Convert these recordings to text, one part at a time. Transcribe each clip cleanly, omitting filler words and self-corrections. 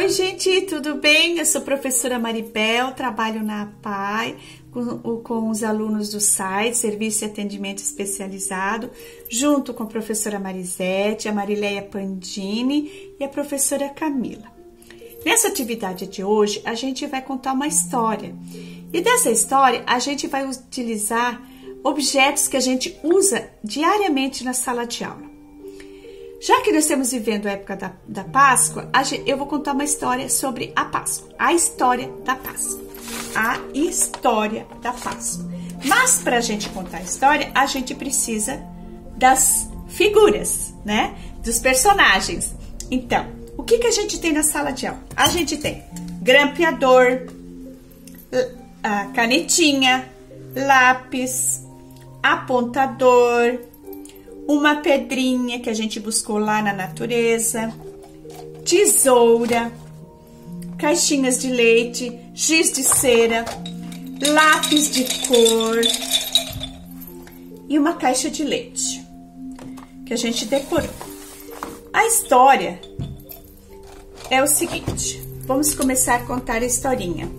Oi, gente, tudo bem? Eu sou a professora Maribel, trabalho na APAE com os alunos do site Serviço e Atendimento Especializado, junto com a professora Marisete, a Marileia Pandini e a professora Camila. Nessa atividade de hoje, a gente vai contar uma história. E dessa história, a gente vai utilizar objetos que a gente usa diariamente na sala de aula. Já que nós estamos vivendo a época da Páscoa, eu vou contar uma história sobre a Páscoa. A história da Páscoa. A história da Páscoa. Mas para a gente contar a história, a gente precisa das figuras, né? Dos personagens. Então, o que a gente tem na sala de aula? A gente tem grampeador, a canetinha, lápis, apontador, uma pedrinha que a gente buscou lá na natureza, tesoura, caixinhas de leite, giz de cera, lápis de cor e uma caixa de leite que a gente decorou. A história é o seguinte, vamos começar a contar a historinha.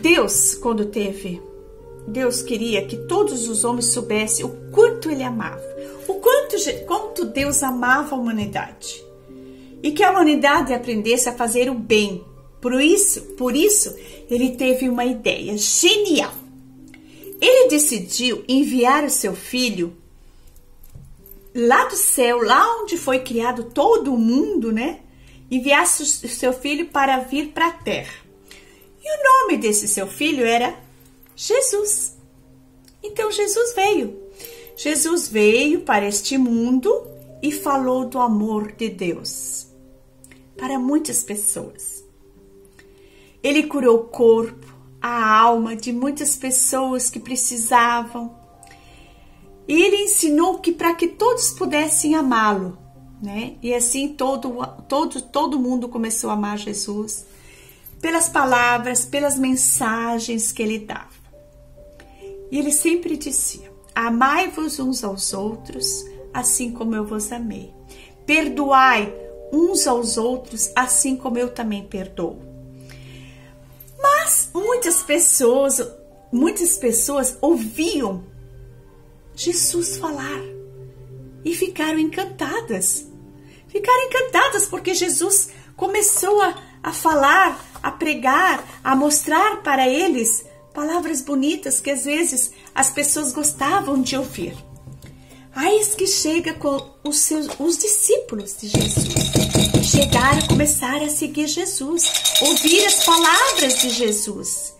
Deus queria que todos os homens soubessem o quanto ele amava, o quanto Deus amava a humanidade. E que a humanidade aprendesse a fazer o bem. Por isso, ele teve uma ideia genial. Ele decidiu enviar o seu filho lá do céu, lá onde foi criado todo o mundo, né? Enviasse o seu filho para vir para a terra. E o nome desse seu filho era Jesus. Então Jesus veio. Jesus veio para este mundo e falou do amor de Deus para muitas pessoas. Ele curou o corpo, a alma de muitas pessoas que precisavam. E ele ensinou que para que todos pudessem amá-lo, né? E assim todo mundo começou a amar Jesus pelas palavras, pelas mensagens que ele dava. E ele sempre dizia: amai-vos uns aos outros, assim como eu vos amei. Perdoai uns aos outros, assim como eu também perdoo. Mas muitas pessoas ouviam Jesus falar e ficaram encantadas. Ficaram encantadas porque Jesus começou a falar, a pregar, a mostrar para eles palavras bonitas que às vezes as pessoas gostavam de ouvir. Aí que chega com os discípulos de Jesus. Chegaram, começaram a seguir Jesus, ouvir as palavras de Jesus.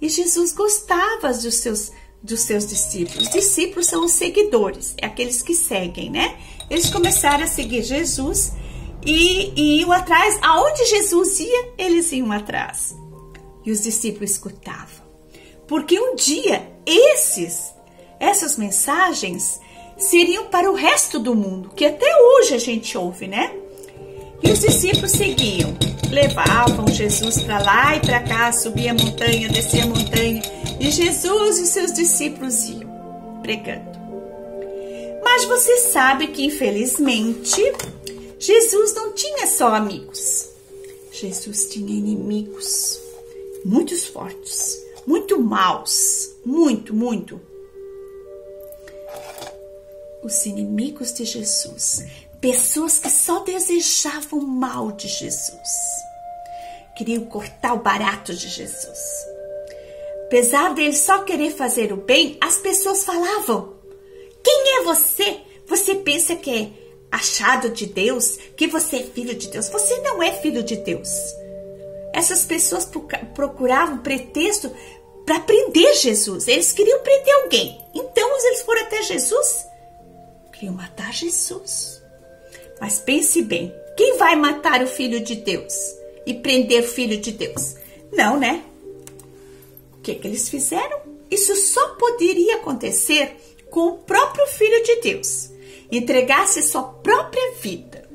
E Jesus gostava dos seus discípulos. Discípulos são os seguidores, é aqueles que seguem, né? Eles começaram a seguir Jesus e iam atrás. Aonde Jesus ia, eles iam atrás. E os discípulos escutavam. Porque um dia essas mensagens seriam para o resto do mundo, que até hoje a gente ouve, né? E os discípulos seguiam, levavam Jesus para lá e para cá, subia a montanha, descia a montanha, e Jesus e os seus discípulos iam pregando. Mas você sabe que, infelizmente, Jesus não tinha só amigos. Jesus tinha inimigos muito fortes, muito maus, muito. Os inimigos de Jesus, pessoas que só desejavam o mal de Jesus, queriam cortar o barato de Jesus. Apesar dele só querer fazer o bem, as pessoas falavam: quem é você? Você pensa que é achado de Deus? Que você é filho de Deus? Você não é filho de Deus. Essas pessoas procuravam pretexto para prender Jesus. Eles queriam prender alguém. Então eles foram até Jesus. Queriam matar Jesus. Mas pense bem, quem vai matar o Filho de Deus e prender o Filho de Deus? Não, né? O que eles fizeram? Isso só poderia acontecer com o próprio Filho de Deus. Entregasse sua própria vida.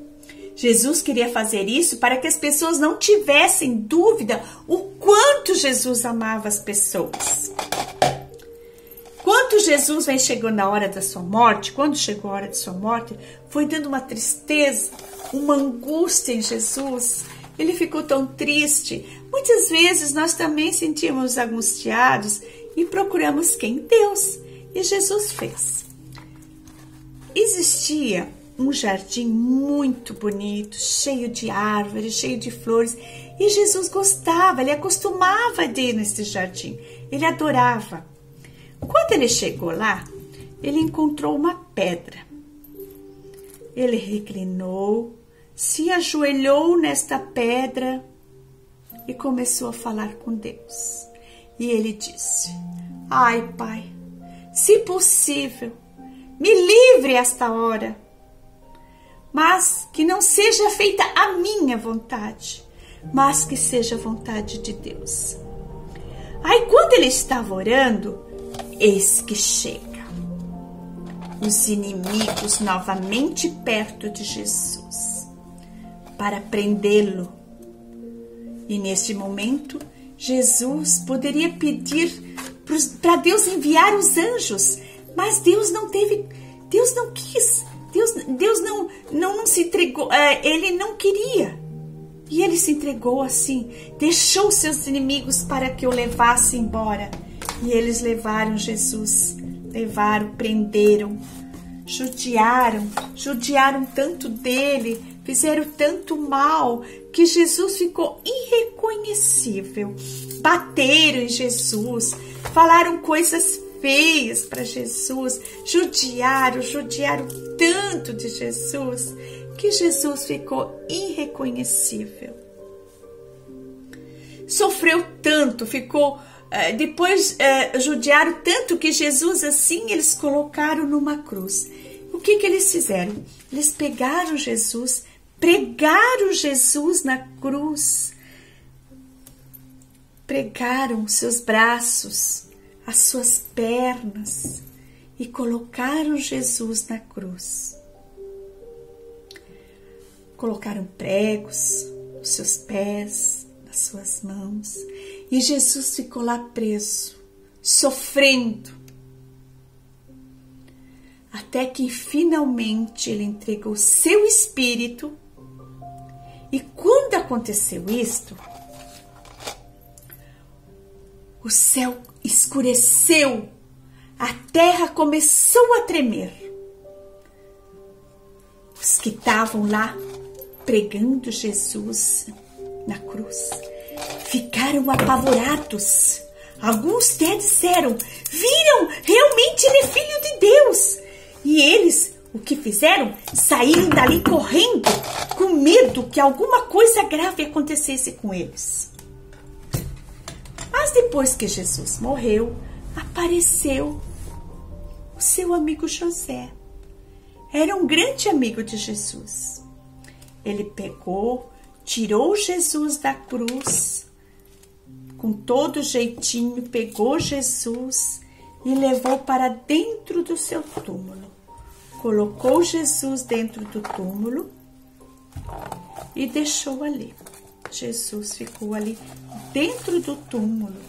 Jesus queria fazer isso para que as pessoas não tivessem dúvida o quanto Jesus amava as pessoas. Quando Jesus chegou na hora da sua morte, quando chegou a hora de sua morte, foi dando uma tristeza, uma angústia em Jesus. Ele ficou tão triste. Muitas vezes nós também sentimos angustiados e procuramos quem? Deus. E Jesus fez. Existia um jardim muito bonito, cheio de árvores, cheio de flores. E Jesus gostava, ele acostumava de ir nesse jardim. Ele adorava. Quando ele chegou lá, ele encontrou uma pedra. Ele reclinou, se ajoelhou nesta pedra e começou a falar com Deus. E ele disse: ai, Pai, se possível, me livre esta hora, mas que não seja feita a minha vontade, mas que seja a vontade de Deus. Aí quando ele estava orando, eis que chega os inimigos novamente perto de Jesus para prendê-lo. E neste momento, Jesus poderia pedir para Deus enviar os anjos, mas Deus não teve, Deus não quis, Deus não se entregou, ele não queria. E ele se entregou assim, deixou seus inimigos para que o levasse embora. E eles levaram Jesus, prenderam, judiaram tanto dele, fizeram tanto mal, que Jesus ficou irreconhecível. Bateram em Jesus, falaram coisas feias para Jesus, judiaram tanto de Jesus, que Jesus ficou irreconhecível. Sofreu tanto, depois judiaram tanto que Jesus, assim, eles colocaram numa cruz. O que eles fizeram? Eles pegaram Jesus, pregaram Jesus na cruz, pregaram seus braços, as suas pernas e colocaram Jesus na cruz. Colocaram pregos nos seus pés, nas suas mãos, e Jesus ficou lá preso, sofrendo, até que finalmente ele entregou seu espírito. E quando aconteceu isto, o céu escureceu, a terra começou a tremer. Os que estavam lá pregando Jesus na cruz ficaram apavorados. Alguns até disseram: viram, realmente ele é filho de Deus. E eles, o que fizeram? Saíram dali correndo, com medo que alguma coisa grave acontecesse com eles. Mas depois que Jesus morreu, apareceu o seu amigo José. Era um grande amigo de Jesus. Ele pegou, tirou Jesus da cruz, com todo jeitinho, pegou Jesus e levou para dentro do seu túmulo. Colocou Jesus dentro do túmulo e deixou ali. Jesus ficou ali dentro do túmulo.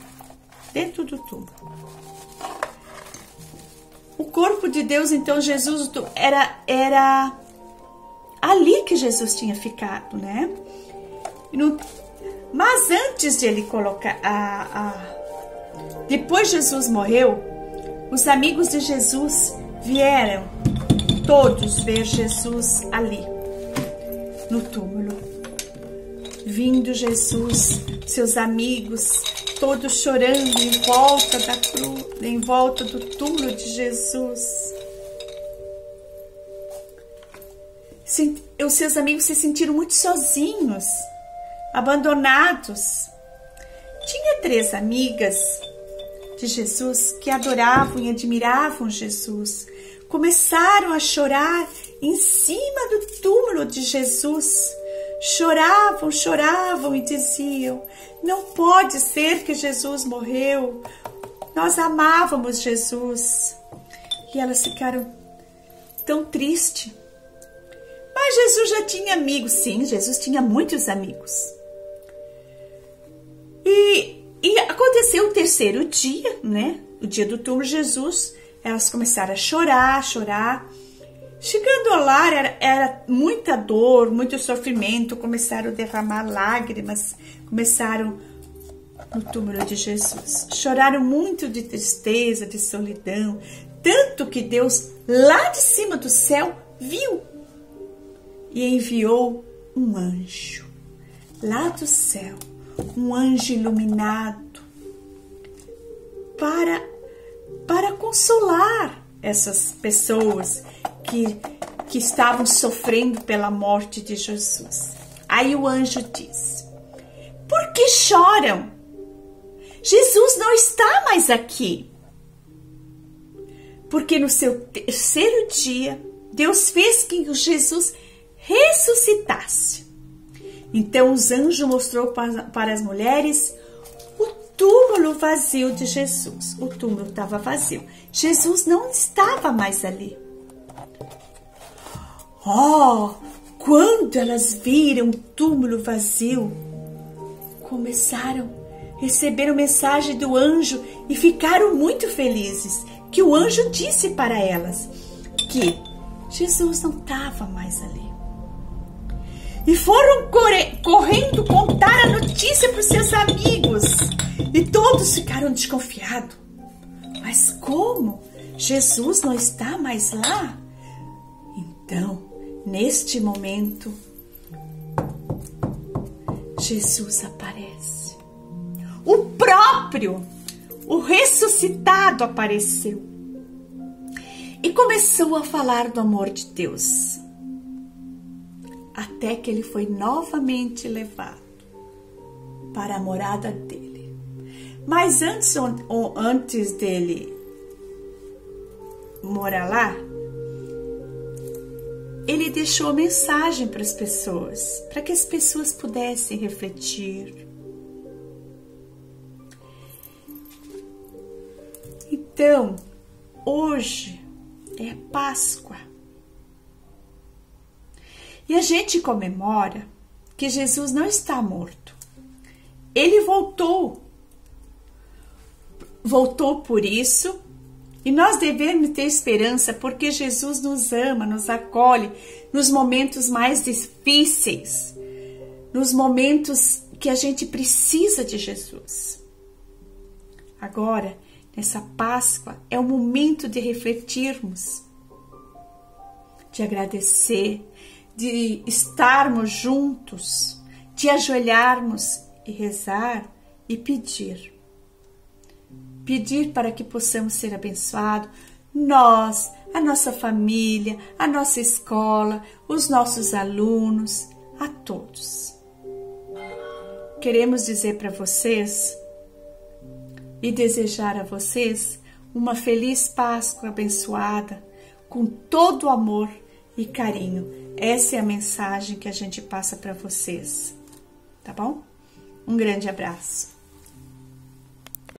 O corpo de Deus, então, Jesus era ali que Jesus tinha ficado, né? Mas antes de ele colocar depois Jesus morreu, os amigos de Jesus vieram todos ver Jesus ali no túmulo. Vindo Jesus, seus amigos, todos chorando em volta da cruz, em volta do túmulo de Jesus. Os seus amigos se sentiram muito sozinhos, abandonados. Tinha 3 amigas de Jesus que adoravam e admiravam Jesus. Começaram a chorar em cima do túmulo de Jesus. Choravam e diziam: não pode ser que Jesus morreu. Nós amávamos Jesus. E elas ficaram tão tristes. Mas Jesus já tinha amigos. Sim, Jesus tinha muitos amigos. E aconteceu o 3º dia, né? O dia do túmulo de Jesus. Elas começaram a chorar. Chegando lá, era muita dor, muito sofrimento, começaram a derramar lágrimas, começaram no túmulo de Jesus. Choraram muito de tristeza, de solidão, tanto que Deus, lá de cima do céu, viu e enviou um anjo, lá do céu, um anjo iluminado, para consolar essas pessoas que estavam sofrendo pela morte de Jesus. Aí o anjo diz: por que choram? Jesus não está mais aqui. Porque no seu terceiro dia, Deus fez que Jesus ressuscitasse. Então os anjos mostrou para as mulheres o túmulo vazio de Jesus. O túmulo estava vazio. Jesus não estava mais ali. Oh, quando elas viram o túmulo vazio, receberam mensagem do anjo e ficaram muito felizes, que o anjo disse para elas que Jesus não estava mais ali. E foram correndo contar a notícia para os seus amigos. E todos ficaram desconfiados. Mas como? Jesus não está mais lá? Então, neste momento, Jesus aparece. O ressuscitado apareceu. E começou a falar do amor de Deus. Até que ele foi novamente levado para a morada dele. Mas antes dele morar lá, ele deixou mensagem para as pessoas, para que as pessoas pudessem refletir. Então, hoje é Páscoa. E a gente comemora que Jesus não está morto. Ele voltou. Voltou por isso. E nós devemos ter esperança porque Jesus nos ama, nos acolhe nos momentos mais difíceis. Nos momentos que a gente precisa de Jesus. Agora, nessa Páscoa, é o momento de refletirmos, de agradecer, de estarmos juntos, de ajoelharmos e rezar e pedir. Pedir para que possamos ser abençoados, nós, a nossa família, a nossa escola, os nossos alunos, a todos. Queremos dizer para vocês e desejar a vocês uma feliz Páscoa abençoada, com todo o amor e carinho. Essa é a mensagem que a gente passa para vocês, tá bom? Um grande abraço.